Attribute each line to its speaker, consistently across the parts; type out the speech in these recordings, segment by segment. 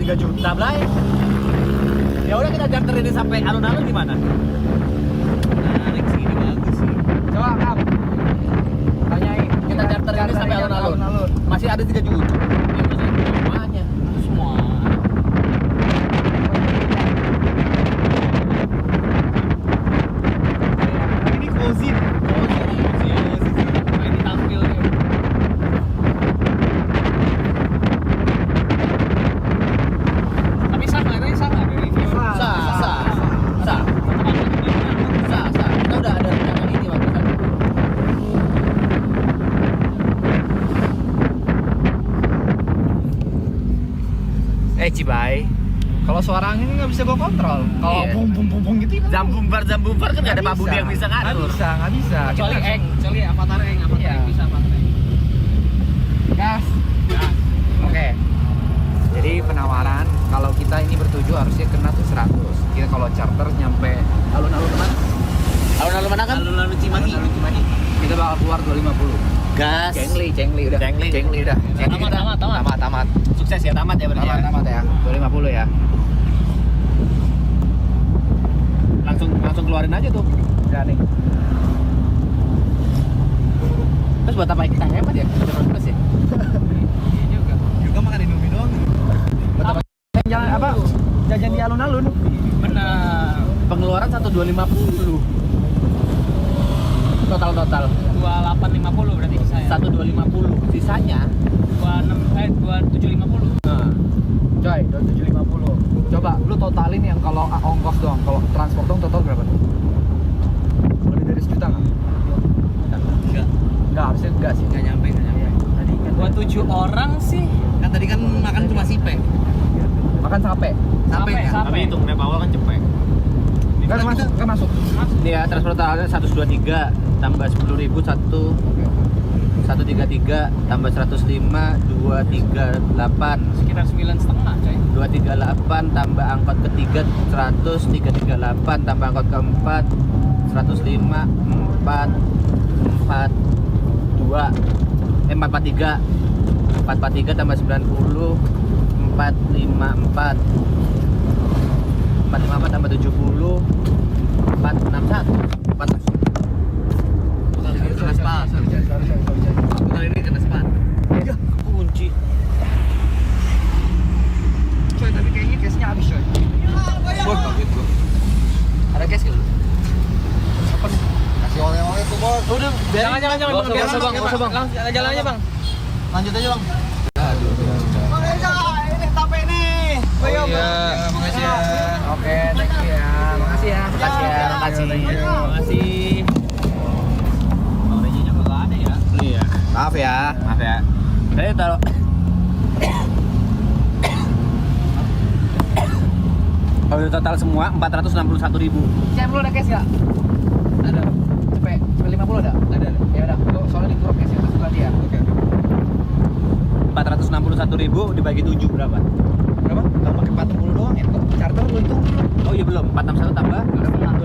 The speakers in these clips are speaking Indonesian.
Speaker 1: 3 juta Blay. Ya udah kita charter ini sampai alun-alun gimana?
Speaker 2: Menarik sih, ini bagus sih.
Speaker 3: Coba Kang, tanyain.
Speaker 1: Kita charter ini sampai alun-alun. Masih ada 3 juta. Ya masih semuanya.
Speaker 2: Semua.
Speaker 1: Ini cozy.
Speaker 2: Ini tampil nih. Tapi sama, ini sama dari video.
Speaker 1: Sah. Kita udah ada rencana ini waktu itu. Cibai.
Speaker 3: Kalau suara angin nggak bisa gue kontrol. Kalau
Speaker 1: Iya.
Speaker 3: bung gitu kan.
Speaker 1: Jambumbar kan nggak ada Pak Budi yang bisa ngatur.
Speaker 3: Nggak bisa.
Speaker 2: Kecuali
Speaker 3: Kita-
Speaker 2: kecuali avatar
Speaker 3: Iya.
Speaker 2: Eng bisa avatar Eng.
Speaker 3: Gas.
Speaker 2: Ya.
Speaker 3: Oke. Jadi penawaran kalau kita ini bertujuh harusnya kena tuh 100. Kita kalau charter nyampe alun-alun mana?
Speaker 1: Alun-alun mana kan?
Speaker 2: Lalu Cimahi.
Speaker 3: Kita bakal keluar 250.
Speaker 1: Gas.
Speaker 3: Cengli udah.
Speaker 1: Cengli.
Speaker 3: udah. Jadi
Speaker 2: Tamat,
Speaker 3: kita-
Speaker 2: tamat.
Speaker 3: tamat.
Speaker 1: Sukses ya, tamat ya berarti. ya?
Speaker 3: Tamat ya. 250 ya.
Speaker 1: Langsung keluarin aja tuh.
Speaker 3: Udah nih.
Speaker 1: Terus buat apa kita hemat ya? Udah plus ya?
Speaker 2: Juga makan Indomie doang.
Speaker 3: Buat apa? Jalan apa? Jajan di alun-alun.
Speaker 2: Benar.
Speaker 1: Pengeluaran 1.250. Total
Speaker 2: 2850 berarti bisa ya.
Speaker 1: 1.250. Sisanya
Speaker 2: 2750.
Speaker 1: nah,
Speaker 3: Coy, 2750. Coba lu totalin yang kalau ongkos doang, kalau transport doang total berapa tuh? Lebih dari sejuta nggak?
Speaker 2: Enggak.
Speaker 3: Nggak, harusnya enggak sih.
Speaker 2: Enggak nyampe.
Speaker 3: Tadi kan
Speaker 2: Buat 7 orang sih. Kan tadi kan makan cuma sipe.
Speaker 3: makan sampai.
Speaker 2: Sampai.
Speaker 1: tapi hitung rep awal kan cepet.
Speaker 3: Nggak masuk.
Speaker 1: Ini ya transportasinya 123 tambah 10.000 133 tambah 105 238
Speaker 2: Sekitar 9,5 coy.
Speaker 1: 238 tambah angkot ketiga 100 338 tambah angkot keempat 105 443 tambah 90 454 tambah 70 461
Speaker 2: Kena spa. Kali ini kena spa.
Speaker 1: ya kunci
Speaker 3: Coy, tapi kayaknya case-nya habis coy.
Speaker 2: Bos gitu.
Speaker 3: Ada case gitu.
Speaker 2: Kasih oleh-oleh tuh, Bos.
Speaker 1: udah
Speaker 2: Jangan.
Speaker 1: Nggak usah,
Speaker 2: Biar
Speaker 1: Bang.
Speaker 2: Bang. Langsung jalan aja, Bang.
Speaker 1: lanjut aja Bang.
Speaker 2: Bang Reza, ini tape nih.
Speaker 3: Oh iya,
Speaker 2: makasih ya.
Speaker 3: Oke, thank you ya. Makasih ya.
Speaker 1: Makasih ya, makasih.
Speaker 2: Makasih. Bang Rejinya nggak ada ya?
Speaker 1: Iya. Maaf ya. Saya taruh kalau total semua 461.000.
Speaker 3: Cem lu ada case nggak?
Speaker 2: Ada.
Speaker 3: Cepet 50 ada?
Speaker 2: Ada.
Speaker 3: Ya udah, lu soalnya di grup case-nya terus ganti ya.
Speaker 2: Oke.
Speaker 1: 461.000 dibagi 7 berapa?
Speaker 3: Berapa? Kalau pakai 40 doang ya. Kok charter lu itu
Speaker 1: Oh iya belum. 461 tambah
Speaker 3: 700,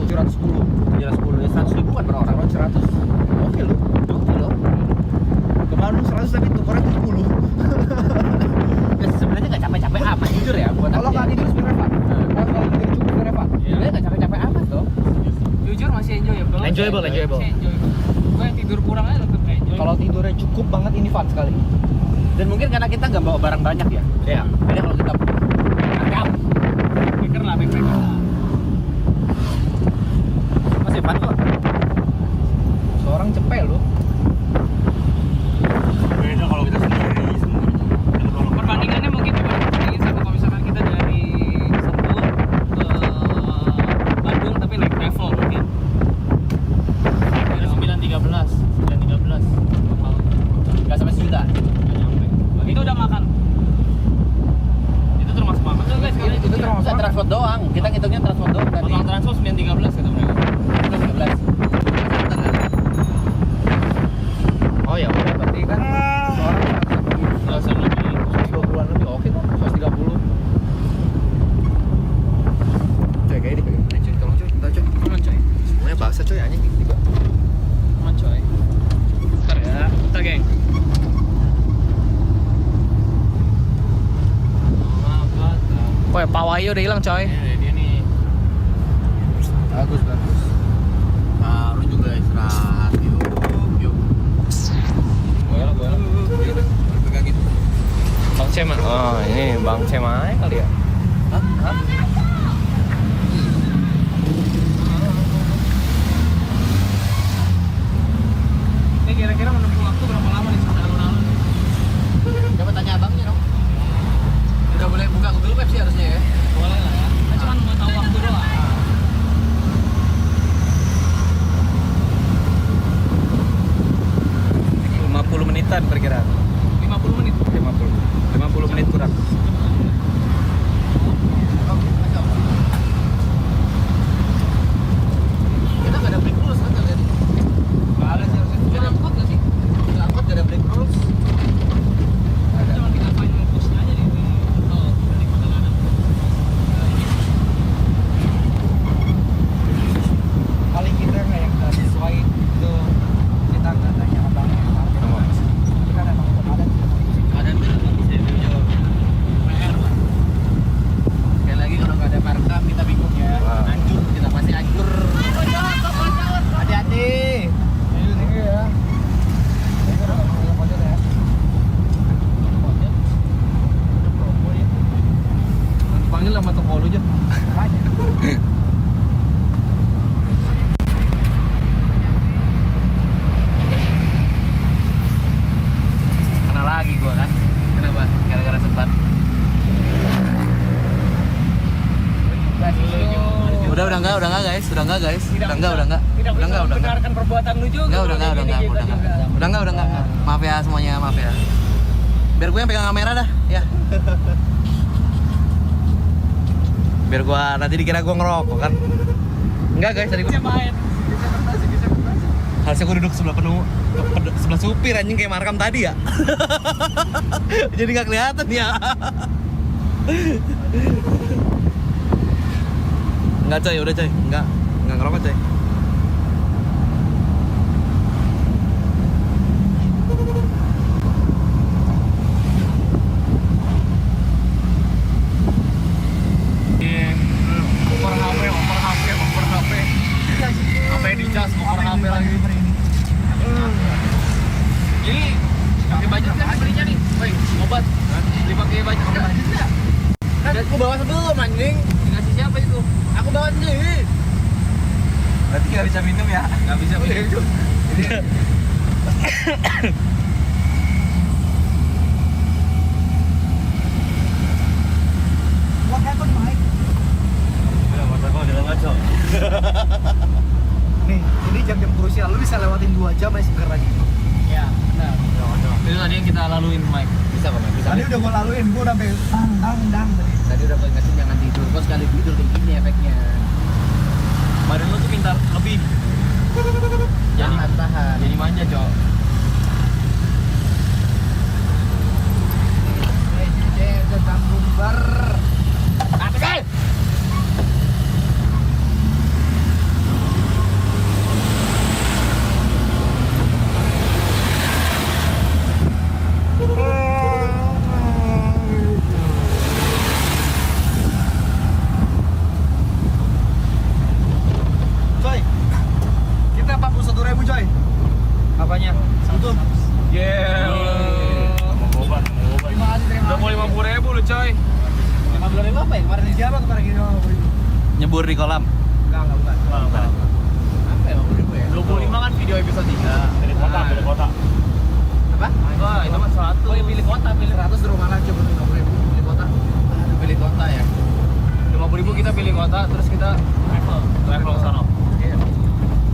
Speaker 3: 710.
Speaker 1: 710 ya 100.000-an per orang.
Speaker 3: 100. Oke lu.
Speaker 1: Oke loh.
Speaker 3: Kemarin lu 100 tapi tukarnya 70.
Speaker 1: Ya, sebenarnya nggak capek-capek amat jujur ya buat
Speaker 3: Kalau
Speaker 1: aku
Speaker 3: nggak
Speaker 1: ya.
Speaker 3: tidur sebenarnya Pak. Kalau tidur cukup sebenarnya Pak.
Speaker 1: Sebenarnya nggak capek-capek amat loh.
Speaker 2: Jujur masih enjoyable.
Speaker 1: Enjoyable.
Speaker 2: Masih enjoyable. Gue yang tidur kurang aja tetap enjoy.
Speaker 3: Kalau tidurnya cukup banget ini fun sekali.
Speaker 1: Dan mungkin karena kita nggak bawa barang banyak ya. Iya. Jadi kalau kita angkat
Speaker 2: backpacker lah.
Speaker 1: masih fun kok.
Speaker 3: Seorang cepet lu.
Speaker 1: Beda kalau kita sendiri semuanya.
Speaker 2: Perbandingannya mungkin coba bandingin sama kalau misalkan kita dari Sentul ke Bandung tapi naik travel mungkin.
Speaker 1: Dari 913. Nggak sampai sejuta.
Speaker 2: Nggak nyampe. Itu udah makan. Itu termasuk makan tuh guys.
Speaker 3: Itu termasuk
Speaker 1: Transport doang. Kita ngitungnya transport doang tadi.
Speaker 2: Total transfer 913 kata mereka.
Speaker 1: 13.
Speaker 2: Hawaii udah hilang coy.
Speaker 1: Dia nih. Bagus. Lu juga istirahat. Yuk. Boleh. Pegangin.
Speaker 2: Bang Cema. Oh, ini Bang Cema kali ya.
Speaker 1: Hah?
Speaker 2: Ini kira-kira menempuh waktu berapa lama nih sampai alun-alun?
Speaker 1: Coba tanya abangnya dong. Udah boleh buka Google Maps sih harusnya ya.
Speaker 2: Boleh lah ya. Kita cuma mau tahu waktu doang.
Speaker 1: 50 menitan perkiraan.
Speaker 2: 50 menit.
Speaker 1: 50 menit kurang. Kita nggak ada break rules kan tadi?
Speaker 2: Nggak ada sih harusnya. Cuma angkot nggak sih?
Speaker 1: Nggak angkot nggak ada break rules.
Speaker 2: Cuma tinggal final postnya aja di tol dari Kota Lanang.
Speaker 3: Paling kita nggak yang nggak sesuai itu kita nggak tanya abangnya. Tapi kan emang udah ada.
Speaker 1: Ada tuh nggak bisa dijawab.
Speaker 2: PR lah.
Speaker 1: Sekali lagi kalau nggak ada markam kita bingung ya. Hancur, kita pasti hancur. Hati-hati.
Speaker 3: Thank you ya. Thank you udah pojok ya.
Speaker 2: Panggil sama toko lu aja.
Speaker 3: Banyak.
Speaker 1: Kena lagi gua kan. Kenapa? Gara-gara sempat. Udah enggak guys. Udah enggak.
Speaker 2: Tidak membenarkan perbuatan lu juga.
Speaker 1: Udah enggak. Maaf ya semuanya, maaf ya. Biar gue yang pegang kamera dah, ya. Biar gua nanti dikira gua ngerokok kan. Enggak guys, tadi gua
Speaker 2: main.
Speaker 1: harusnya gua duduk sebelah sebelah supir anjing kayak Markam tadi ya. Jadi nggak kelihatan ya. Enggak coy, udah coy. Enggak ngerokok coy.
Speaker 2: Over HP. Sampai dicas over HP lagi. Ini pakai budget kan belinya nih? Woi, obat. Dipakai budget nggak?
Speaker 1: Kan aku bawa sebelum anjing.
Speaker 2: Dikasih siapa itu?
Speaker 1: Aku bawa sendiri.
Speaker 3: Berarti nggak bisa minum ya?
Speaker 2: Nggak bisa minum.
Speaker 3: What happened, Mike? Nih, ini jam-jam krusial. Lu bisa lewatin 2 jam masih seger lagi.
Speaker 2: Ya, benar. Itu tadi yang kita laluin, Mike.
Speaker 1: Bisa kok, bisa.
Speaker 3: Tadi udah gua laluin, gua udah sampai dang tadi.
Speaker 1: Tadi udah gua ingetin jangan tidur. Kok sekali tidur kayak gini efeknya.
Speaker 2: Badan lu tuh minta lebih.
Speaker 1: Jangan tahan.
Speaker 2: Jadi manja, Cok.
Speaker 3: Tanggung bar.
Speaker 1: Apa sih?
Speaker 3: Coy, kita 41.000 coy.
Speaker 2: Apanya?
Speaker 3: Satu.
Speaker 2: Yeah.
Speaker 3: Terima kasih, terima
Speaker 2: Udah mau 50.000 lu, coy.
Speaker 3: 15.000 apa ya? Kemarin di Jawa kemarin gini 50.000.
Speaker 1: Nyebur di kolam.
Speaker 3: Enggak bukan.
Speaker 1: Apa ya 50.000 ya?
Speaker 2: 25 kan video episode 3.
Speaker 1: Pilih kota. Apa?
Speaker 2: Wah, itu mah 100.
Speaker 1: Oh ya pilih kota, pilih 100 di rumah aja 50.000 pilih kota. Aduh, pilih kota ya.
Speaker 2: 50.000 kita pilih kota, terus kita travel sana.
Speaker 1: Iya.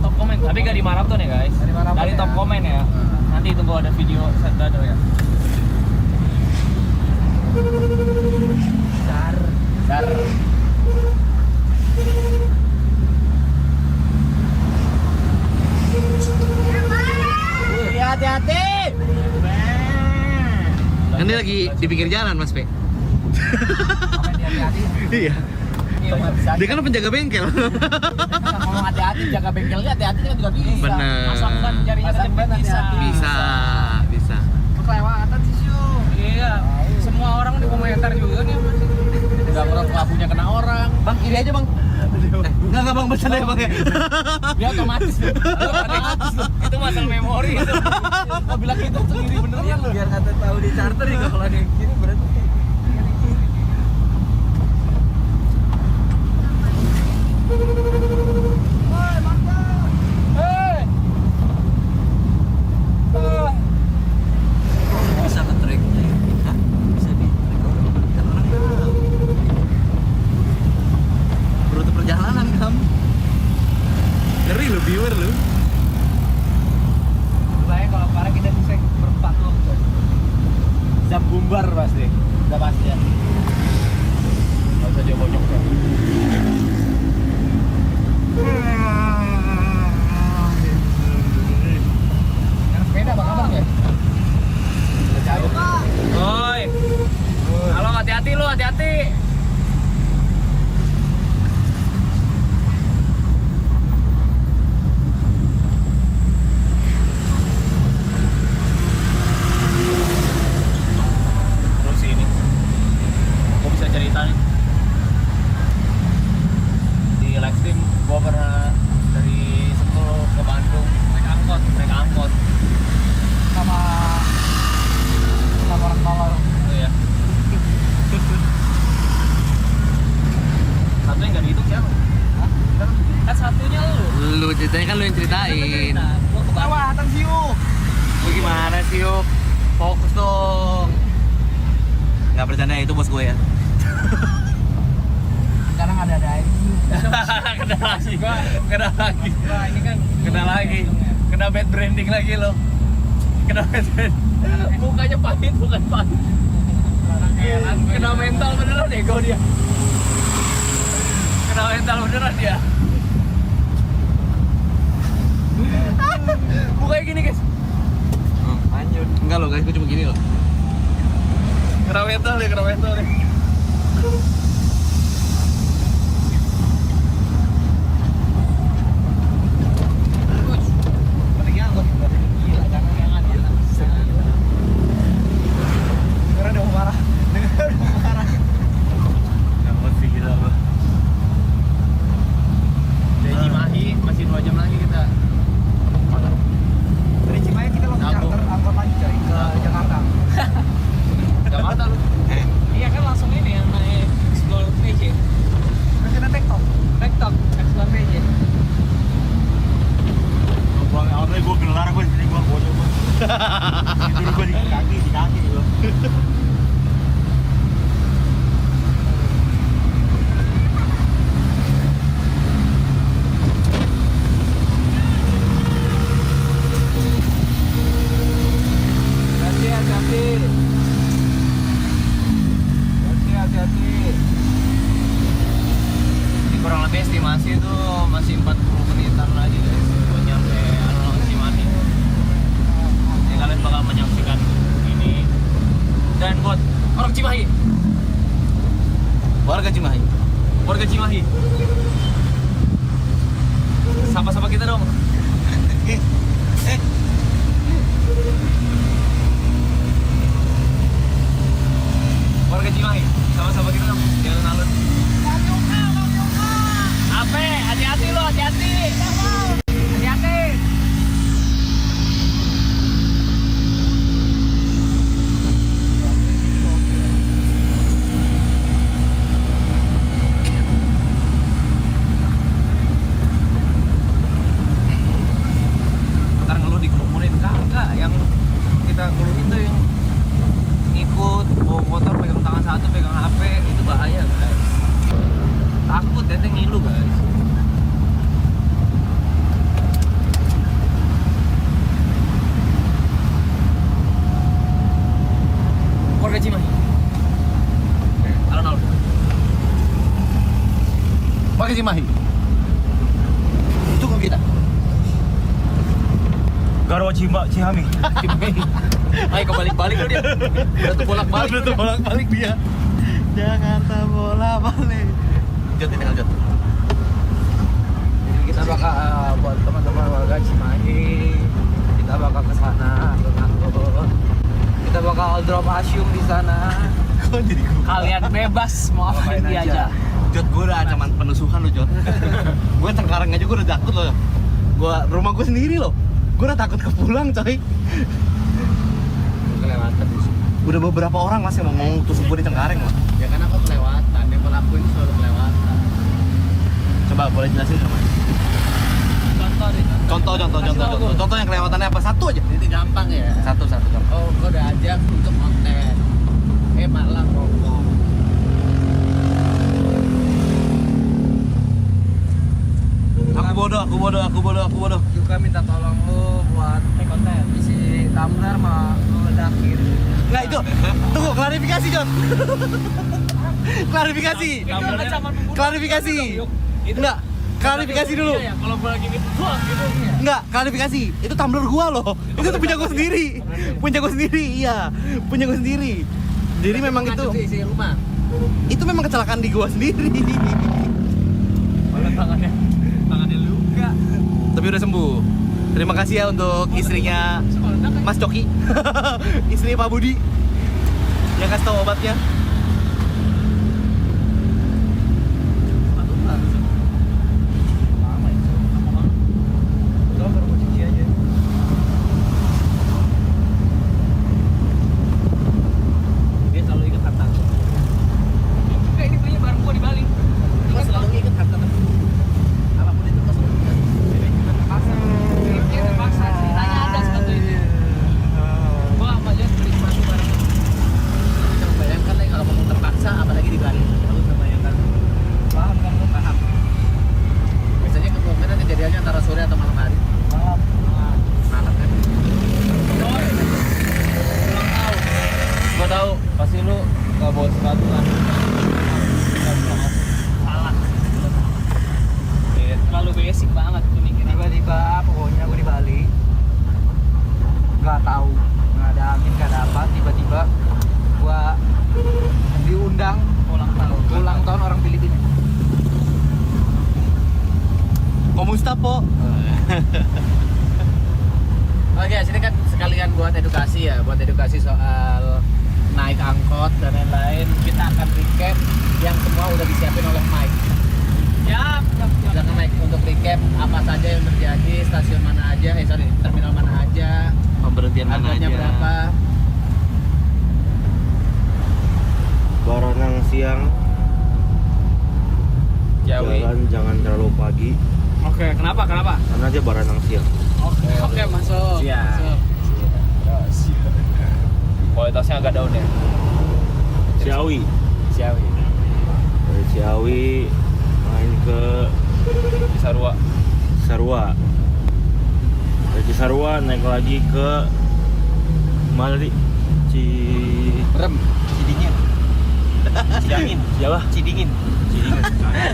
Speaker 2: Top komen, tapi gak di maraton ya guys.
Speaker 3: Nggak di maraton
Speaker 2: Dari
Speaker 3: ya.
Speaker 2: top komen ya. Nanti tunggu ada video set brother ya.
Speaker 1: Dar. Hati-hati. Ini lagi di pinggir jalan, Mas Pe.
Speaker 3: Hati-hati.
Speaker 1: Iya.
Speaker 3: Iya, nggak bisa.
Speaker 1: Dia kan penjaga bengkel.
Speaker 3: Ngomong hati-hati, jaga bengkelnya hati-hati kan juga bisa.
Speaker 1: Bener.
Speaker 2: Pasang ban jarinya
Speaker 3: Pasang ban
Speaker 2: tetap bisa.
Speaker 3: hati-hati.
Speaker 1: Bisa.
Speaker 3: Lu kelewatan sih, Syu.
Speaker 2: Iya. Semua orang di komentar juga nih.
Speaker 1: pura-pura pelabunya kena orang.
Speaker 3: Bang, kiri aja bang.
Speaker 1: Enggak bang, bercanda ya bang ya. Dia otomatis loh.
Speaker 2: Otomatis loh. Itu masalah memori itu.
Speaker 1: Mau bilang itu kiri beneran loh.
Speaker 3: Biar kata tahu di charter nih kalau ada yang kiri berarti. Bisa ke track? Hah? Bisa di track orang kan orang tahu. Rute perjalanan kamu. Ngeri lu viewer lu.
Speaker 2: Bayang kalau kemarin kita bisa berempat tuh.
Speaker 1: Jam bumbar pasti. Udah pasti ya. Enggak usah jauh bonyok ya.
Speaker 3: Yang sepeda bang abang ya?
Speaker 2: Oi. Halo, hati-hati lu, hati-hati.
Speaker 1: Terus ini. Gua bisa cerita nih. Di Lextim gua pernah dari Sentul ke Bandung naik angkot.
Speaker 3: Sama orang kolor.
Speaker 1: Oh ya. Satunya nggak dihitung siapa?
Speaker 2: Kan satunya lu.
Speaker 1: Lu ceritanya kan lu yang ceritain.
Speaker 2: Gua ke bawah,
Speaker 3: Kelewatan sih yuk.
Speaker 1: Lu gimana sih yuk? Fokus dong. Nggak bercanda itu bos gue ya.
Speaker 3: Sekarang ada aja.
Speaker 2: kena lagi. Wah, ini kan
Speaker 1: Kena lagi. Kena bad branding lagi lo. Kena bad branding. Mukanya pahit bukan pahit. Kena mental beneran ego dia. Kena mental beneran dia. Mukanya gini guys.
Speaker 3: Lanjut.
Speaker 1: Enggak loh guys, gue cuma gini loh. Kena mental deh.
Speaker 3: Pentingnya angkot gila jangan yang adil. Karena udah mau marah. Dengar udah mau marah.
Speaker 1: Dapat sih gila lo. Dari Cimahi masih 2 jam lagi kita.
Speaker 3: Dari Cimahi kita langsung
Speaker 1: Nyambung.
Speaker 3: charter angkot lagi cari ke Jakarta.
Speaker 1: Jakarta lu.
Speaker 2: iya kan langsung ini yang naik Explore PJ.
Speaker 3: Terus kita TikTok.
Speaker 2: TikTok Explore PJ.
Speaker 4: Pulang awalnya gue gelar gue di sini gue bocor gue. Tidur gue di kaki gue.
Speaker 3: Hati-hati.
Speaker 1: Ini kurang lebih estimasi itu masih 40 menitan lagi guys buat nyampe alun-alun Cimahi. Jadi kalian bakal menyaksikan ini dan buat orang Cimahi, warga Cimahi, sapa-sapa kita dong. Warga Cimahi, sama-sama kita dong di alun-alun. Ape, hati-hati lo, hati-hati. Hati-hati. Ntar ngeluh dikerumunin kagak, yang kita ngeluhin tuh yang ngikut bawa motor pegang tangan satu pegang HP itu bahaya guys. Takut ya ngilu guys. Warga Cimahi, alun-alun. Warga Cimahi, tunggu kita.
Speaker 4: Garwa Cihami.
Speaker 1: Ayo kebalik-balik lo dia. Udah tuh bolak-balik.
Speaker 4: dia. Jakarta bolak-balik.
Speaker 1: Jod ini Jod.
Speaker 3: Jadi kita bakal buat teman-teman warga Cimahi, kita bakal ke sana ke Ngangkut. Kita bakal drop Asyum di sana.
Speaker 1: Kok jadi gua?
Speaker 2: Kalian bebas mau apain dia aja.
Speaker 1: Jod, gue udah ancaman penusukan lo, Jod. Gue Cengkareng aja gue udah takut loh. Rumah gue sendiri loh. Gue udah takut kepulang, coy.
Speaker 3: Kelewatan di sini.
Speaker 1: Udah beberapa orang masih mau ngomong tusuk gue di Cengkareng loh.
Speaker 3: Ya kan aku kelewatan, yang pelaku ini selalu kelewatan.
Speaker 1: Coba boleh jelasin nggak, Mas?
Speaker 2: Contoh deh.
Speaker 1: Contoh yang kelewatannya apa? Satu aja.
Speaker 3: Ini gampang ya.
Speaker 1: Satu contoh.
Speaker 3: Oh, gua udah ajak untuk konten. Malah ngomong.
Speaker 1: Aku bodoh.
Speaker 3: Juga minta tolong lu buat konten. Isi tumbler mah lu ledakin.
Speaker 1: Nggak itu. Tunggu, klarifikasi, Jon. Klarifikasi. Enggak, klarifikasi dulu.
Speaker 2: Iya, kalau gua lagi gitu gitu.
Speaker 1: Enggak, klarifikasi. Itu tumbler gua loh. Itu tuh punya gua sendiri. Iya. Punya gua sendiri. Jadi memang itu
Speaker 3: isi rumah.
Speaker 1: itu memang kecelakaan di gua sendiri.
Speaker 2: Malah tangannya luka.
Speaker 1: Tapi udah sembuh. Terima kasih ya untuk istrinya Mas Coki. Istri Pak Budi yang kasih tahu obatnya.
Speaker 2: Dia selalu ingat harta. Enggak, ini belinya bareng gua di Bali.
Speaker 3: Gua selalu ingat harta temen. Apapun itu gua selalu ingat.
Speaker 2: Dia terpaksa ceritanya ada seperti itu. Gua sama dia beli sepatu bareng.
Speaker 3: Bisa membayangkan lah kalau ngomong terpaksa, apalagi di Bali. Lu bisa bayangkan.
Speaker 2: Paham kan lu? Paham.
Speaker 3: Biasanya kemungkinan kejadiannya antara sore atau malam hari. Malam kan?
Speaker 1: Gua tahu, pasti lu nggak bawa sepatu kan.
Speaker 2: Salah. Terlalu basic banget pemikiran.
Speaker 3: Tiba-tiba pokoknya gue di Bali nggak tahu, nggak ada angin, nggak ada apa, tiba-tiba gua diundang ulang tahun orang Filipina.
Speaker 1: Komusta po.
Speaker 3: Oke, sini kan sekalian buat edukasi ya, buat edukasi soal naik angkot dan lain-lain. Kita akan recap yang semua udah disiapin oleh Mike.
Speaker 2: Yap.
Speaker 3: Silakan Mike untuk recap apa saja yang terjadi, stasiun mana aja, terminal mana aja,
Speaker 1: Pemberhentian mana
Speaker 3: harganya
Speaker 1: aja?
Speaker 3: berapa.
Speaker 4: Baranang siang,
Speaker 1: Jawi.
Speaker 4: jalan jangan terlalu pagi,
Speaker 2: Oke, kenapa?
Speaker 4: karena aja baranang siang.
Speaker 2: Oke, masuk.
Speaker 3: Siap.
Speaker 2: Masuk.
Speaker 1: Kualitasnya agak down ya.
Speaker 4: Ciawi,
Speaker 3: Ciawi.
Speaker 4: dari Ciawi main ke
Speaker 1: Cisarua.
Speaker 4: Cisarua, dari Cisarua naik lagi ke mana tadi?
Speaker 3: Rem.
Speaker 1: Cidingin.
Speaker 4: Cidangin, siapa?
Speaker 1: Cidingin.
Speaker 4: Cidingin.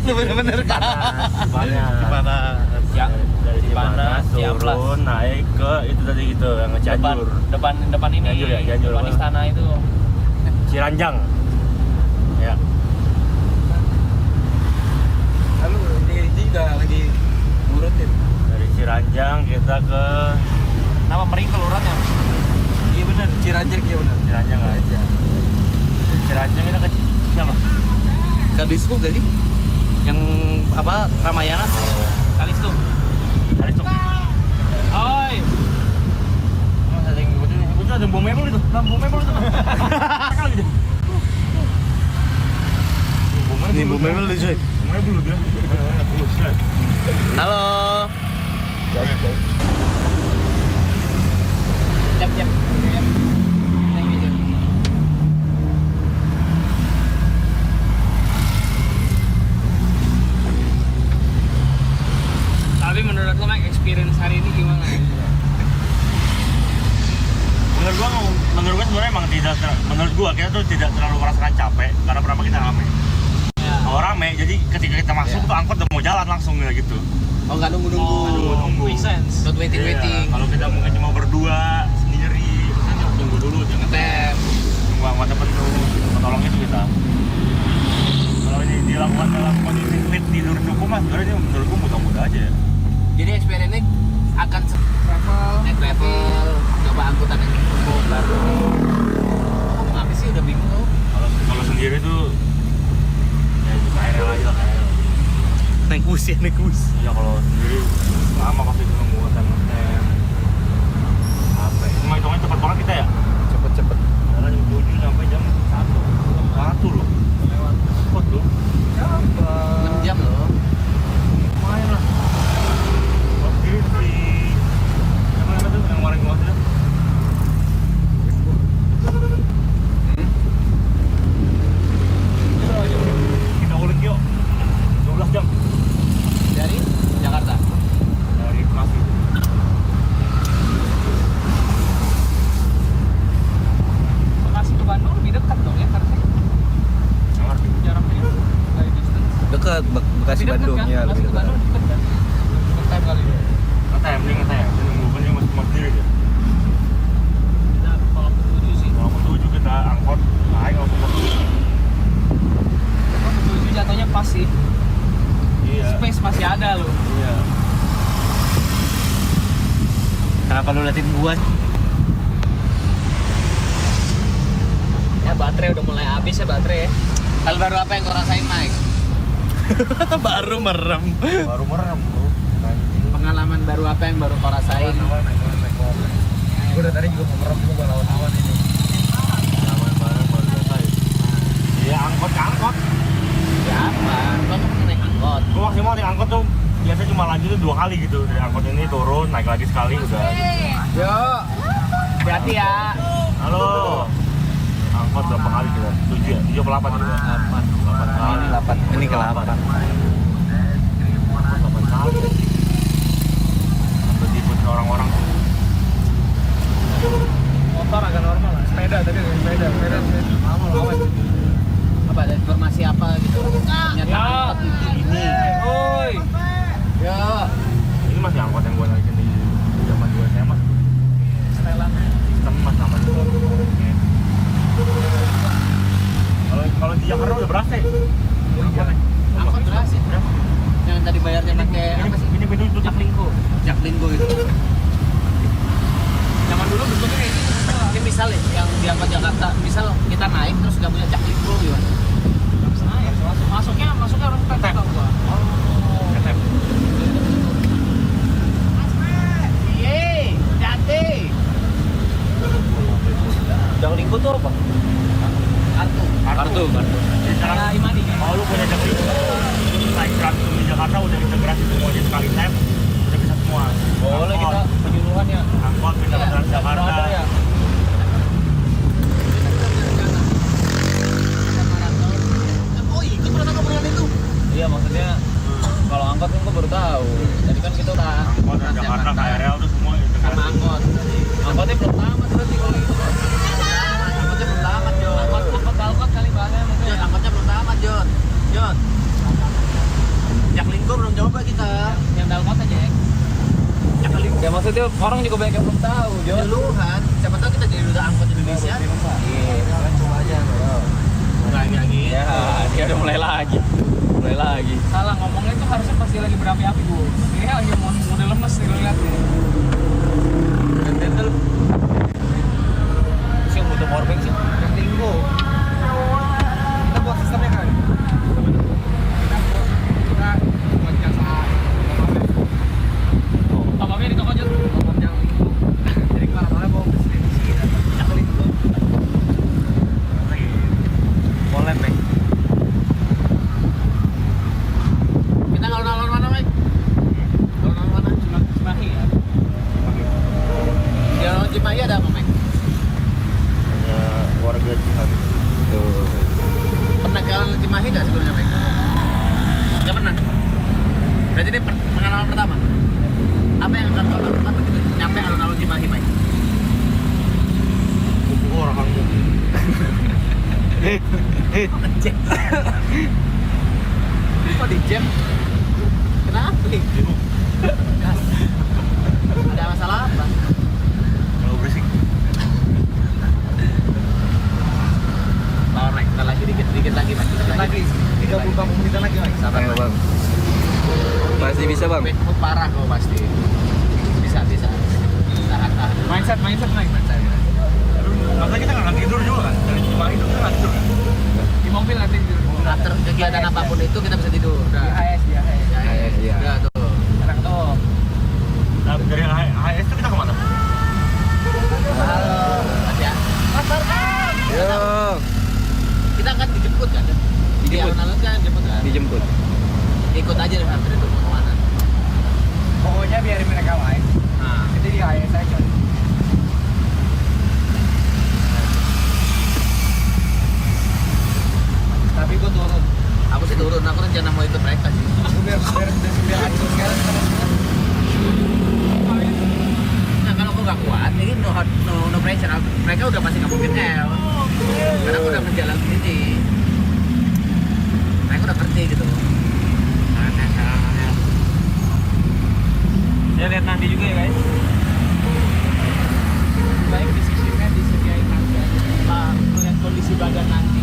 Speaker 1: Lu bener-bener
Speaker 4: Cipanas.
Speaker 1: Ya,
Speaker 4: Dari
Speaker 1: Cipanas,
Speaker 4: Cipanas
Speaker 1: Ciamplas.
Speaker 4: turun naik ke itu tadi gitu yang Cianjur.
Speaker 1: Depan ini.
Speaker 4: Cianjur ya, Cianjur
Speaker 1: Depan
Speaker 4: apa?
Speaker 1: istana itu.
Speaker 4: Ciranjang. Ya.
Speaker 3: Lalu ini udah lagi ngurutin.
Speaker 4: Dari Ciranjang kita ke
Speaker 1: Nama Mering kelurannya.
Speaker 3: Iya benar, Ciranjang ya benar.
Speaker 4: Ciranjang aja. Dari Ciranjang kita ke siapa?
Speaker 1: Gadisku jadi yang apa Ramayana kalis tuh.
Speaker 4: Hari itu.
Speaker 2: Oi.
Speaker 4: Ada yang itu ada bom mebel itu. Bom mebel itu. Kali dia.
Speaker 1: Ini bom mebel tuh, coy.
Speaker 4: Bom mebel dia.
Speaker 1: Halo.
Speaker 3: Jap. Thank you, Jap.
Speaker 2: Tapi menurut lo, Mike, experience hari ini gimana?
Speaker 4: Menurut gua sebenarnya emang menurut gua kita tuh tidak terlalu merasakan capek karena pertama kita rame.
Speaker 2: Ya.
Speaker 4: Kalau rame, jadi ketika kita masuk tuh angkot udah mau jalan langsung gitu.
Speaker 3: Oh, nggak nunggu-nunggu.
Speaker 4: Nunggu.
Speaker 2: Make sense.
Speaker 3: Not waiting.
Speaker 4: Iya, kalau kita mungkin cuma berdua sendiri, kita tunggu dulu, jangan
Speaker 3: Ngetem.
Speaker 4: tunggu angkot penuh, tolong itu kita. Kalau ini dilakukan dalam kondisi fit tidur cukup mas, sebenarnya ini menurut gua mudah-mudah aja ya.
Speaker 3: Jadi experience ini akan naik travel, coba angkutan yang umum baru. Ngomong apa sih udah bingung tuh.
Speaker 4: Kalau
Speaker 1: ya naik bus.
Speaker 4: Iya kalau sendiri lama pasti nunggu ngetem. Apa? Cuma hitungannya cepet banget kita ya.
Speaker 3: Cepet-cepet.
Speaker 4: Karena jam 7 sampai jam 1 loh. Cepet loh.
Speaker 2: 6 jam loh.
Speaker 4: Lumayan lah. Waktu itu di mana tuh yang kemarin gua sudah. Kita ulik yuk. 12 jam
Speaker 2: Dari Jakarta.
Speaker 4: dari Bekasi.
Speaker 2: Bekasi ke Bandung lebih dekat dong ya karena
Speaker 4: Nggak ngerti.
Speaker 2: jaraknya dari distance.
Speaker 3: Dekat Bekasi
Speaker 2: Lebih dekat
Speaker 3: Bandung
Speaker 2: kan?
Speaker 3: ya,
Speaker 2: Bekasi
Speaker 3: lebih
Speaker 2: ke
Speaker 3: dekat.
Speaker 2: Bandung dekat kan? Dekat kali ya.
Speaker 4: Ngetem, dia ngetem. Dia nunggu kan dia masih sendiri dia.
Speaker 2: Kita kalau ke 7 sih.
Speaker 4: Kalau ke 7 kita angkot naik langsung ke 7.
Speaker 2: Kalau ke 7 jatuhnya pas sih.
Speaker 4: Iya.
Speaker 2: Space masih ada loh.
Speaker 4: Iya.
Speaker 1: Kenapa lu liatin gua?
Speaker 2: Ya baterai udah mulai habis ya baterai ya. Hal baru apa yang kau rasain Mike?
Speaker 1: Baru merem.
Speaker 4: Baru merem bro.
Speaker 2: Pengalaman baru apa yang baru kau rasain?
Speaker 3: Gue dari tadi juga mau merem juga gua lawan-lawan ini.
Speaker 4: Pengalaman bareng baru selesai. Iya angkot ke angkot.
Speaker 2: Siapa? Kau tuh naik angkot.
Speaker 4: Gue maksimal naik angkot tuh biasanya cuma lanjut tuh 2 kali gitu. Dari angkot ini turun, naik lagi sekali udah.
Speaker 2: Yo. Hati-hati ya.
Speaker 4: Halo. Angkot berapa kali kita? 7 ya? 7 ke 8 ya? 8 kali.
Speaker 3: 8.
Speaker 1: Ini ke 8.
Speaker 4: 8 kali. Sampai diikutin orang-orang.
Speaker 3: Motor agak normal lah. Sepeda tadi sepeda. Lawan.
Speaker 2: Apa ada informasi apa gitu? Ternyata angkot itu ini.
Speaker 1: Oi.
Speaker 2: Yo.
Speaker 4: Ini masih angkot yang gue naikin di zaman gue SMA.
Speaker 3: Setelan.
Speaker 4: Sistem mas sama juga. Kalau di Jakarta udah berasa ya?
Speaker 2: Angkot berhasil. Yang tadi bayarnya pakai apa sih?
Speaker 4: Ini pintu itu
Speaker 2: Jaklingko. Jaklingko itu. Zaman dulu bentuknya kayak gitu. Ini misal ya, yang di angkot Jakarta, misal kita naik terus nggak punya Jaklingko gimana? Masuknya harus tap tau gua.
Speaker 4: Ketep.
Speaker 2: Yeay, hati.
Speaker 1: Jaklingko tuh apa?
Speaker 2: Kartu.
Speaker 4: Jadi sekarang
Speaker 2: Kayak Imani kan?
Speaker 4: kalau lu punya Jaklingko, naik Transtum di Jakarta udah integrasi semuanya sekali tap, udah bisa semua.
Speaker 1: Boleh kita penyuluhan ya.
Speaker 4: Angkot pindah ke Transjakarta.
Speaker 1: Ya.
Speaker 2: Oh ikut pernah ngobrol itu?
Speaker 1: Iya maksudnya kalau angkot kan gua baru tahu. Tadi kan kita udah
Speaker 4: Angkot Transjakarta, KRL tuh semua
Speaker 2: sama
Speaker 4: integrasi.
Speaker 2: angkot.
Speaker 1: angkotnya belum tamat berarti kalau gitu.
Speaker 2: Angkotnya belum tamat Jon. Angkot kali bahasanya mungkin. Jon, angkotnya belum tamat Jon. Jon. Jaklingko belum coba kita. Yang dalkot aja ya. Jaklingko.
Speaker 1: Ya maksudnya orang juga banyak yang belum tahu, Jon.
Speaker 2: Duluan. Siapa tahu kita jadi udah angkot Indonesia.
Speaker 1: Iya,
Speaker 3: Kan coba aja.
Speaker 2: Lagi.
Speaker 1: ya, dia udah mulai lagi.
Speaker 2: Salah ngomongnya itu harusnya pasti lagi berapi-api Bu. Ini lagi model lemes nih lo lihat nih.
Speaker 1: Terus yang butuh powerbank sih.
Speaker 3: Jaklingko. Kita buat sistemnya kan. Kita buat jasa.
Speaker 2: Apa-apa di toko Jon.
Speaker 3: Motor Jaklingko. Jadi kemana-mana bawa ke sini. Jaklingko.
Speaker 1: Boleh, Mek.
Speaker 2: Kita ngalor-ngalor mana, Mike? Ngalor-ngalor mana? Cimahi ya. Di alun Cimahi ada apa, Mike?
Speaker 4: Ada warga Cimahi.
Speaker 2: Pernah ke alun Cimahi nggak sebelumnya, Mike? Nggak pernah. Berarti ini pengalaman pertama. Apa yang akan kau lakukan begitu nyampe alun-alun Cimahi, Mike?
Speaker 4: Kuku orang kamu.
Speaker 2: Ngejek. Kok di jam? Kenapa nih? Gas. Ada masalah apa?
Speaker 4: Kalau berisik.
Speaker 2: Power naik, lagi dikit lagi, Mike. Dikit
Speaker 3: Lagi 30 menitan lagi, Mas.
Speaker 2: Sabar,
Speaker 3: Ayo,
Speaker 2: Mike.
Speaker 3: Bang. Masih bisa, Bang.
Speaker 2: Bad parah kau pasti. Bisa. Tahan. Mindset naik.
Speaker 4: Masa kita nggak tidur juga kan? Dari Cimahi itu kita nggak tidur kan?
Speaker 2: Di mobil nanti tidur. After kegiatan apapun itu kita bisa tidur. Udah.
Speaker 3: Di HS.
Speaker 2: Ya. Udah tuh.
Speaker 3: Enak tuh.
Speaker 4: Nah, dari HS itu kita kemana?
Speaker 2: Ada.
Speaker 3: Yo.
Speaker 2: Kita kan dijemput kan? Di
Speaker 3: Dijemput.
Speaker 2: alun-alun kan jemput kan?
Speaker 3: Dijemput.
Speaker 2: Ikut aja deh hampir itu mau kemana.
Speaker 3: Pokoknya biarin mereka main.
Speaker 2: Nah,
Speaker 3: Itu di KS saya coy. Tapi gua turun.
Speaker 2: aku sih turun, aku rencana mau ikut mereka sih.
Speaker 3: Aku biar hancur sekarang.
Speaker 2: Nah kalau aku nggak kuat, ini no pressure. Mereka udah pasti nggak mungkin L. Karena aku udah berjalan sendiri. Mereka udah ngerti gitu.
Speaker 1: Ya lihat nanti juga ya guys.
Speaker 3: Baik disisirnya disediain nanti aja. Melihat kondisi badan nanti.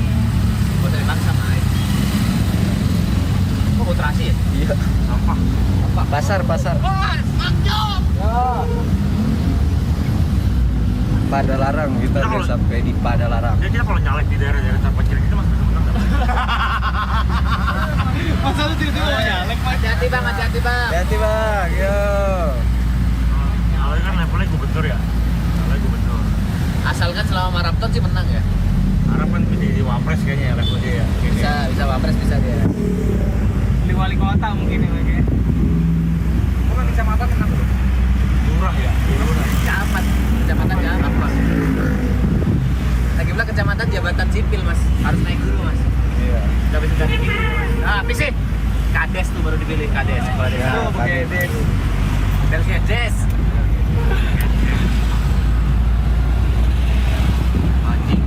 Speaker 2: Gue dari bangsa main. Kok kontrasi ya?
Speaker 3: Iya.
Speaker 2: Apa?
Speaker 3: Pasar. Ya. Pada larang kita
Speaker 4: Nah,
Speaker 3: udah
Speaker 4: kalau-
Speaker 3: sampai di pada larang.
Speaker 4: Ya kita kalau nyalek di daerah-daerah terpencil kita masih bisa menang nggak?
Speaker 3: Masa lu tiba-tiba mau nyalek?
Speaker 2: Hati-hati bang, hati-hati bang.
Speaker 3: Hati bang, yo.
Speaker 4: Nyalek kan levelnya gubernur ya. Levelnya gubernur.
Speaker 2: Asalkan selama maraton sih menang ya.
Speaker 4: Harapan bisa jadi wapres kayaknya ya levelnya ya.
Speaker 2: Bisa wapres bisa dia.
Speaker 3: Di wali kota mungkin ya lagi. Bukan kecamatan kenapa tuh?
Speaker 4: Lurah ya. Lurah.
Speaker 2: Kecamatan jabat mas. Lagi pula kecamatan jabatan sipil mas, harus naik dulu mas.
Speaker 3: Iya.
Speaker 2: Gak bisa jadi gitu mas. Ah, apa sih? Kades tuh baru dipilih kades. Kepala desa.
Speaker 3: Oh, pakai des.
Speaker 2: Delsia Des. Anjing.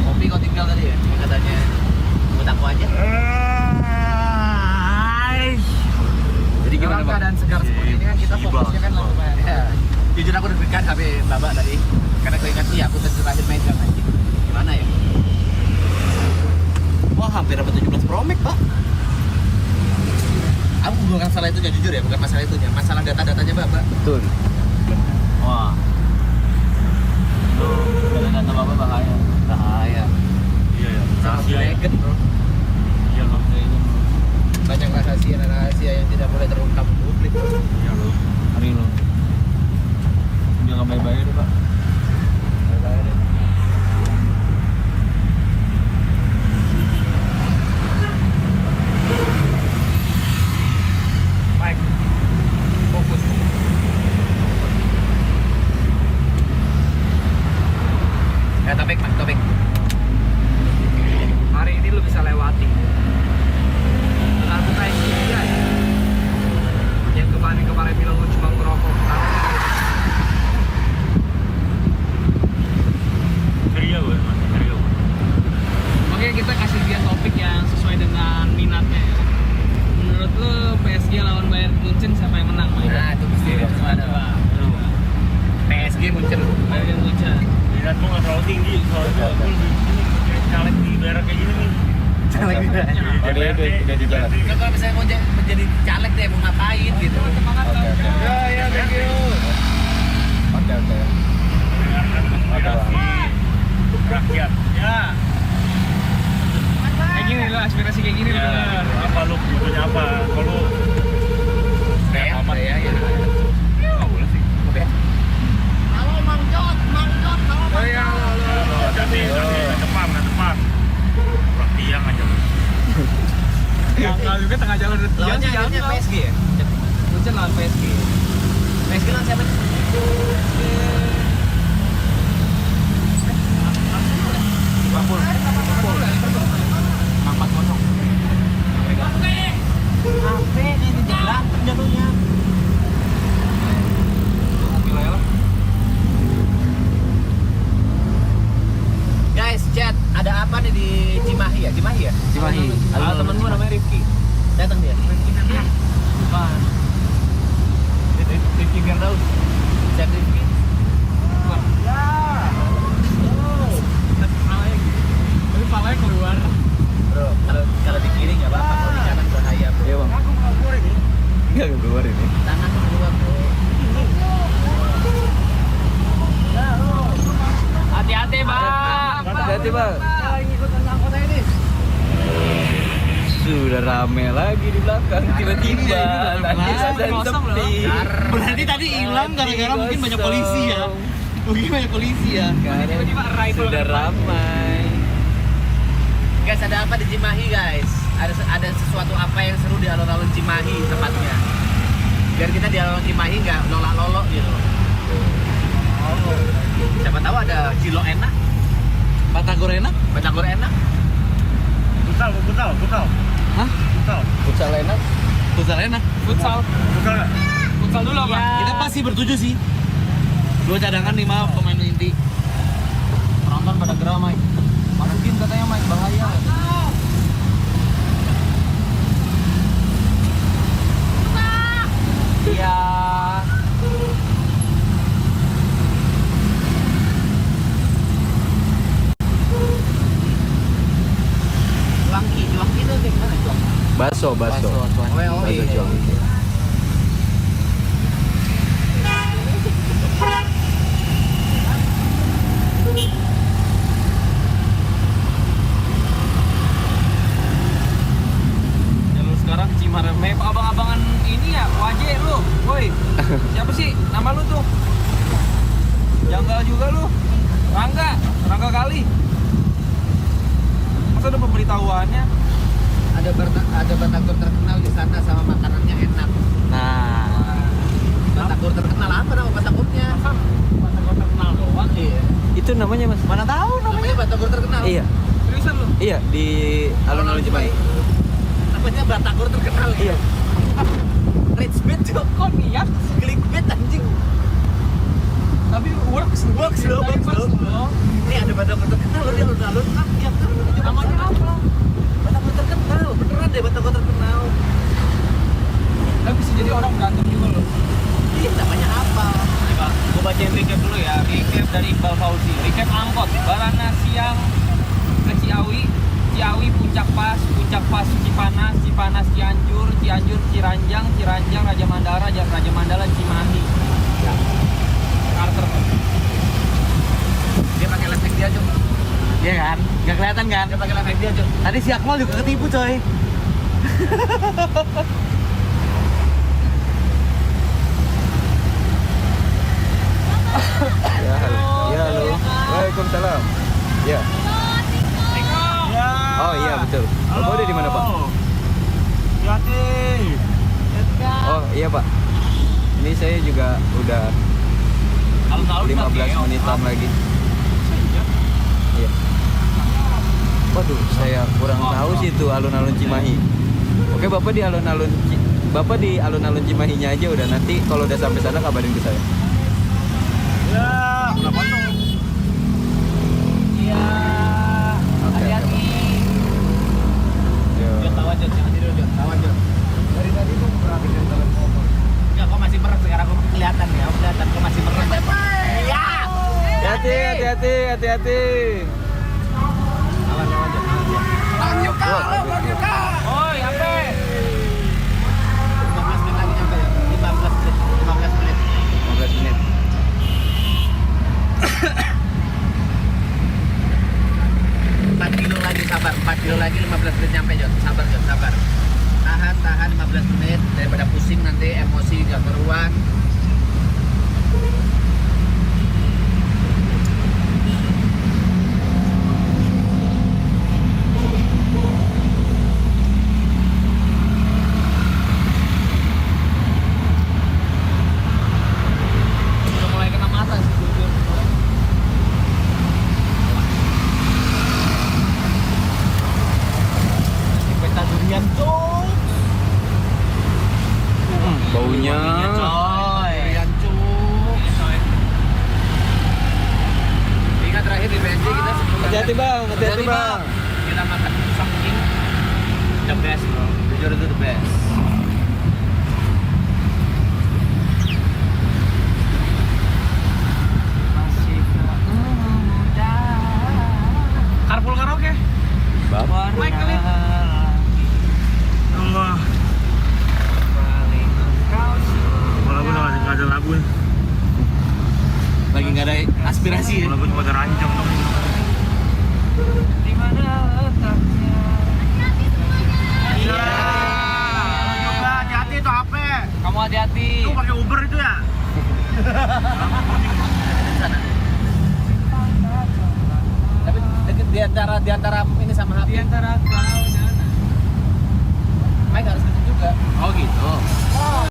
Speaker 2: Kopi kau tinggal tadi ya? Katanya buat aku aja.
Speaker 3: Jadi gimana
Speaker 2: Dalam
Speaker 3: bang?
Speaker 2: keadaan segar seperti ini kan kita fokusnya kan lumayan. Ya. Jujur aku deg-degan sampai babak tadi. Karena aku ingat sih aku terakhir main kan anjing. Gimana ya?
Speaker 3: Wah hampir dapat 17 Pro Max pak.
Speaker 2: Aku bukan masalah itunya jujur ya, bukan masalah itunya. Masalah data-datanya babak.
Speaker 3: Betul.
Speaker 1: Wah. Itu data bapak bahaya.
Speaker 3: Bahaya.
Speaker 4: Iya ya.
Speaker 2: Sangat
Speaker 4: Rahasia ya.
Speaker 2: greget bro.
Speaker 4: Iya loh.
Speaker 2: Banyak rahasia yang tidak boleh terungkap ke publik bro.
Speaker 4: Iya loh.
Speaker 1: Hari lo. Dia nggak baik-baik deh pak.
Speaker 3: Baik. Fokus.
Speaker 2: Ya topik mas, topik.
Speaker 3: Hari ini lu bisa lewati. Lalu kayak gini ya. Yang kemarin bilang lu cuma ngerokok.
Speaker 4: Ceria gue masih ceria.
Speaker 3: Makanya kita kasih dia topik yang sesuai dengan minatnya. Menurut lu PSG lawan Bayern Munchen siapa yang menang?
Speaker 2: Nah itu mesti semua ada bang. PSG muncul.
Speaker 3: Bayern Munchen.
Speaker 4: Minat gue nggak terlalu tinggi soalnya gue lebih caleg di daerah kayak gini nih.
Speaker 2: Caleg di daerah.
Speaker 4: Di DPRD.
Speaker 3: udah di jalan.
Speaker 2: Kan kalau misalnya mau menjadi caleg deh mau ngapain gitu.
Speaker 3: Ya, thank you. Oke.
Speaker 4: Aspirasi rakyat. Ya.
Speaker 3: Kayak gini lah, aspirasi kayak gini
Speaker 4: Ya.
Speaker 3: bener.
Speaker 4: Apa lu butuhnya apa? Kalau
Speaker 2: Saya
Speaker 4: amat.
Speaker 2: ya.
Speaker 4: Nggak boleh sih.
Speaker 2: Oke. Halo Mang Jot.
Speaker 3: Oh iya,
Speaker 4: Jadi nggak depan. Kurang tiang aja lu.
Speaker 3: Kalau juga tengah jalan udah
Speaker 2: Lawannya akhirnya PSG ya.
Speaker 3: Munchen lawan PSG.
Speaker 2: PSG lawan siapa?
Speaker 3: Liverpool. 4-0.
Speaker 2: Apa ini di jalan jatuhnya?
Speaker 3: Mobil aja lah.
Speaker 2: Guys, chat, ada apa nih di Cimahi ya? Cimahi ya?
Speaker 3: Cimahi.
Speaker 2: Ada temen gua namanya Rifki. Datang dia.
Speaker 3: Bukan. Rifki Firdaus.
Speaker 2: Chat Rifki.
Speaker 3: Tapi palanya keluar.
Speaker 2: Bro, kalau di kiri nggak apa-apa, kalau di kanan bahaya bro.
Speaker 3: Iya bang. Enggak keluar ini.
Speaker 2: Tangan keluar bro.
Speaker 1: rame lagi di belakang tiba-tiba tadi
Speaker 3: Kosong
Speaker 1: ada
Speaker 3: loh.
Speaker 1: sepi.
Speaker 3: Berarti tadi hilang gara-gara mungkin banyak polisi ya. Mungkin banyak polisi ya.
Speaker 1: Sekarang sudah ramai.
Speaker 2: Guys, ada apa di Cimahi guys? Ada sesuatu apa yang seru di alun-alun Cimahi tempatnya? Biar kita di alun-alun Cimahi nggak lolak-lolok gitu. Oh, siapa tahu ada cilok enak,
Speaker 3: Batagor enak?
Speaker 2: batagor enak.
Speaker 4: Futsal.
Speaker 3: Hah?
Speaker 1: Futsal enak.
Speaker 3: Futsal enak.
Speaker 4: Futsal nggak?
Speaker 3: Futsal dulu apa? Kita pasti bertujuh sih. 2 cadangan 5 pemain inti.
Speaker 1: Penonton pada geramai. Masukin katanya main bahaya. Iya.
Speaker 2: Cuangki itu gimana cuangki?
Speaker 1: Baso.
Speaker 2: Oh,
Speaker 1: Baso
Speaker 2: iya.
Speaker 1: Cuangki. Ya lu sekarang Cimareme abang-abangan ini ya, wajib lu. Woi. Siapa sih nama lu tuh? Janggal juga lu. Rangga kali. Masa ada pemberitahuannya?
Speaker 2: Ada batagor terkenal di sana sama makanannya enak.
Speaker 3: Nah,
Speaker 2: Batagor terkenal apa nama batagornya? Batagor terkenal doang. Iya.
Speaker 1: Itu namanya Mas.
Speaker 3: mana tahu
Speaker 2: Namanya batagor terkenal.
Speaker 1: Iya.
Speaker 3: Seriusan lu?
Speaker 1: Iya, di alun-alun Cimahi.
Speaker 2: Namanya batagor terkenal.
Speaker 1: Iya.
Speaker 2: Rich bet kok niat clickbait anjing.
Speaker 3: Tapi works
Speaker 2: Loh. Ini ada batagor terkenal loh di alun-alun. Iya kan? Namanya apa? Batagor terkenal. Beneran deh batagor terkenal.
Speaker 3: Tapi bisa jadi orang berantem juga loh.
Speaker 2: Iya namanya apa?
Speaker 1: Gue bacain recap dulu ya. Recap dari Iqbal Fauzi. Recap angkot. Barana siang ke Ciawi. Ciawi Puncak Pas Cipanas Cianjur Ciranjang Raja Mandala Cimahi. Ya. Carter.
Speaker 2: Dia pakai lepek dia aja.
Speaker 3: Iya kan? Gak kelihatan kan?
Speaker 2: Dia pakai lepek dia aja.
Speaker 3: Tadi si Akmal juga ketipu coy.
Speaker 1: Ya halo. Waalaikumsalam. Ya. Oh iya betul. Bapak udah di mana Pak?
Speaker 4: Hati.
Speaker 1: Oh iya Pak. Ini saya juga udah
Speaker 3: Alun-alun
Speaker 1: 15 menitan lagi. Iya. Waduh, saya kurang tahu sih itu alun-alun Cimahi. Oke, Bapak di alun-alun Cimahinya aja udah, nanti kalau udah sampai sana kabarin ke saya.
Speaker 4: Ya, berapa tuh?
Speaker 2: Iya. Hati-hati.
Speaker 1: Yo.
Speaker 2: Tahu aja jangan tidur aja. Tahu aja.
Speaker 3: Dari tadi tuh perhatiin telepon.
Speaker 2: Enggak, kok masih merem sekarang kok kelihatan ya. Kelihatan kok masih merem. Iya.
Speaker 1: Hati-hati.
Speaker 2: Awas aja.
Speaker 3: Oi, apa?
Speaker 2: 15 menit lagi nyampe ya. 15 menit.
Speaker 1: 15 menit.
Speaker 2: 4 kilo lagi sabar. 4 kilo lagi 15 menit nyampe Jod. Sabar Jod, sabar. Tahan 15 menit daripada pusing nanti emosi gak keruan.
Speaker 3: Udah mulai kena mata sih jujur.
Speaker 2: Pesta durian tuh.
Speaker 1: Baunya.
Speaker 2: Coy. Durian cuk. Ingat terakhir di BNJ kita sebelum
Speaker 1: Hati-hati Bang, hati-hati Bang.
Speaker 2: kita makan something the best bro. Jujur itu the best. Masih muda.
Speaker 3: Carpool karaoke.
Speaker 1: Bapak.
Speaker 3: Mic kali.
Speaker 4: Allah. Kalau gue nggak ada lagu nih.
Speaker 3: Lagi nggak ada aspirasi ya.
Speaker 4: Kalau gue cuma ada rancang dong.
Speaker 1: Di mana letaknya?
Speaker 4: Iya.
Speaker 3: antara kau